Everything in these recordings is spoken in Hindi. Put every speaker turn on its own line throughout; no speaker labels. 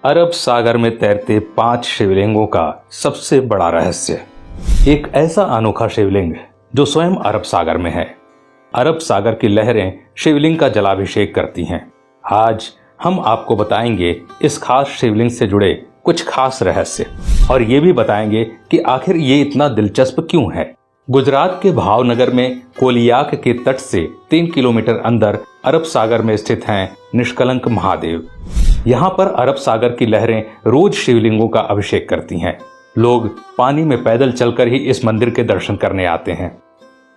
अरब सागर में तैरते 5 शिवलिंगों का सबसे बड़ा रहस्य। एक ऐसा अनोखा शिवलिंग जो स्वयं अरब सागर में है। अरब सागर की लहरें शिवलिंग का जलाभिषेक करती हैं। आज हम आपको बताएंगे इस खास शिवलिंग से जुड़े कुछ खास रहस्य और ये भी बताएंगे कि आखिर ये इतना दिलचस्प क्यों है। गुजरात के भावनगर में कोलियाक के तट से 3 किलोमीटर अंदर अरब सागर में स्थित हैं निष्कलंक महादेव। यहाँ पर अरब सागर की लहरें रोज शिवलिंगों का अभिषेक करती हैं। लोग पानी में पैदल चलकर ही इस मंदिर के दर्शन करने आते हैं।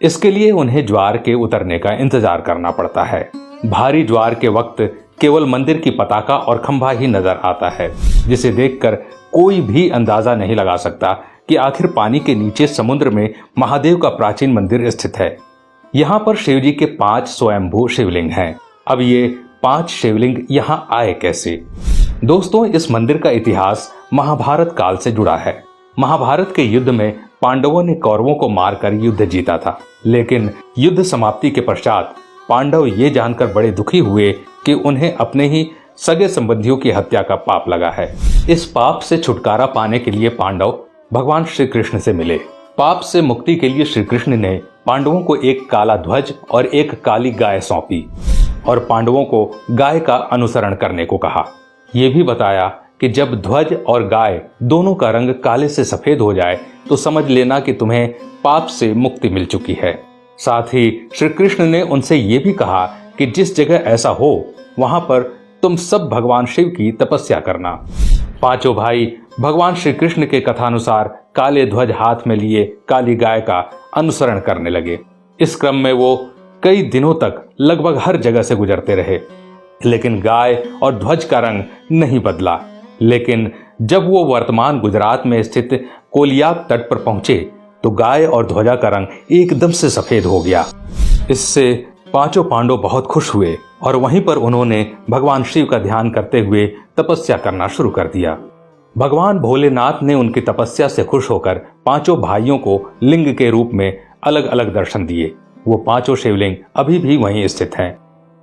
इसके लिए उन्हें ज्वार के उतरने का इंतजार करना पड़ता है। भारी ज्वार के वक्त केवल मंदिर की पताका और खंभा ही नजर आता है, जिसे देखकर कोई भी अंदाजा नहीं लगा सकता कि आखिर पानी के नीचे समुद्र में महादेव का प्राचीन मंदिर स्थित है। यहाँ पर शिव जी के 5 स्वयंभू शिवलिंग हैं। अब ये 5 शिवलिंग यहाँ आए कैसे? दोस्तों, इस मंदिर का इतिहास महाभारत काल से जुड़ा है। महाभारत के युद्ध में पांडवों ने कौरवों को मारकर युद्ध जीता था, लेकिन युद्ध समाप्ति के पश्चात पांडव ये जानकर बड़े दुखी हुए कि उन्हें अपने ही सगे संबंधियों की हत्या का पाप लगा है। इस पाप से छुटकारा पाने के लिए पांडव भगवान श्री कृष्ण से मिले। पाप से मुक्ति के लिए श्री कृष्ण ने पांडवों को एक काला ध्वज और एक काली गाय सौंपी और पांडवों को गाय का अनुसरण करने को कहा। यह भी बताया कि जब ध्वज और गाय दोनों का रंग काले से सफेद हो जाए तो समझ लेना कि तुम्हें पाप से मुक्ति मिल चुकी है। साथ ही श्री कृष्ण ने उनसे ये भी कहा कि जिस जगह ऐसा हो वहां पर तुम सब भगवान शिव की तपस्या करना। पांचों भाई भगवान श्री कृष्ण के कथानुसार काले ध्वज हाथ में लिए काली गाय का अनुसरण करने लगे। इस क्रम में वो कई दिनों तक लगभग हर जगह से गुजरते रहे, लेकिन गाय और ध्वज का रंग नहीं बदला। लेकिन जब वो वर्तमान गुजरात में स्थित कोलियाक तट पर पहुंचे तो गाय और ध्वजा का रंग एकदम से सफेद हो गया। इससे पांचों पांडव बहुत खुश हुए और वहीं पर उन्होंने भगवान शिव का ध्यान करते हुए तपस्या करना शुरू कर दिया। भगवान भोलेनाथ ने उनकी तपस्या से खुश होकर पांचों भाइयों को लिंग के रूप में अलग अलग दर्शन दिए। वो पांचों शिवलिंग अभी भी वहीं स्थित हैं।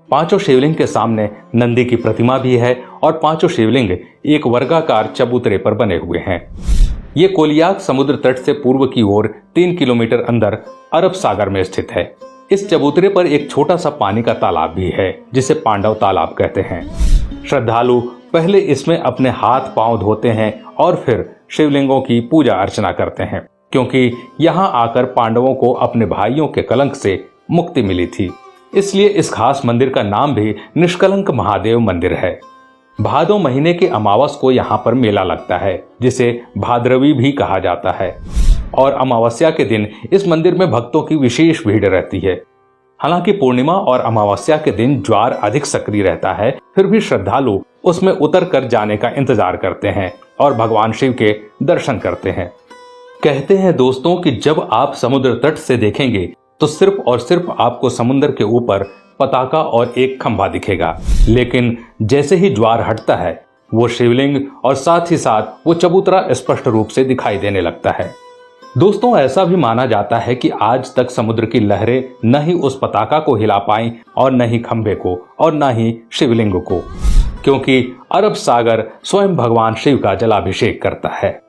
पांचों शिवलिंग के सामने नंदी की प्रतिमा भी है और पांचों शिवलिंग एक वर्गाकार चबूतरे पर बने हुए हैं। ये कोलियाक समुद्र तट से पूर्व की ओर 3 किलोमीटर अंदर अरब सागर में स्थित है। इस चबूतरे पर एक छोटा सा पानी का तालाब भी है, जिसे पांडव तालाब कहते हैं। श्रद्धालु पहले इसमें अपने हाथ पांव धोते हैं और फिर शिवलिंगों की पूजा अर्चना करते हैं, क्योंकि यहाँ आकर पांडवों को अपने भाइयों के कलंक से मुक्ति मिली थी। इसलिए इस खास मंदिर का नाम भी निष्कलंक महादेव मंदिर है। भादो महीने के अमावस को यहाँ पर मेला लगता है, जिसे भाद्रवी भी कहा जाता है, और अमावस्या के दिन इस मंदिर में भक्तों की विशेष भीड़ रहती है। हालांकि पूर्णिमा और अमावस्या के दिन ज्वार अधिक सक्रिय रहता है, फिर भी श्रद्धालु उसमें उतर कर जाने का इंतजार करते हैं और भगवान शिव के दर्शन करते हैं। कहते हैं दोस्तों कि जब आप समुद्र तट से देखेंगे तो सिर्फ और सिर्फ आपको समुद्र के ऊपर पताका और एक खंभा दिखेगा, लेकिन जैसे ही ज्वार हटता है वो शिवलिंग और साथ ही साथ वो चबूतरा स्पष्ट रूप से दिखाई देने लगता है। दोस्तों, ऐसा भी माना जाता है कि आज तक समुद्र की लहरें न ही उस पताका को हिला पाई और न ही खंभे को और न ही शिवलिंग को, क्योंकि अरब सागर स्वयं भगवान शिव का जलाभिषेक करता है।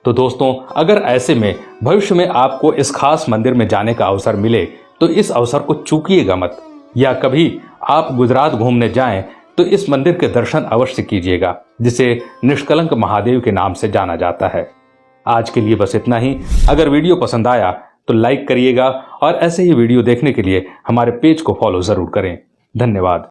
तो दोस्तों, अगर ऐसे में भविष्य में आपको इस खास मंदिर में जाने का अवसर मिले तो इस अवसर को चूकिएगा मत, या कभी आप गुजरात घूमने जाएं तो इस मंदिर के दर्शन अवश्य कीजिएगा, जिसे निष्कलंक महादेव के नाम से जाना जाता है। आज के लिए बस इतना ही। अगर वीडियो पसंद आया तो लाइक करिएगा और ऐसे ही वीडियो देखने के लिए हमारे पेज को फॉलो जरूर करें। धन्यवाद।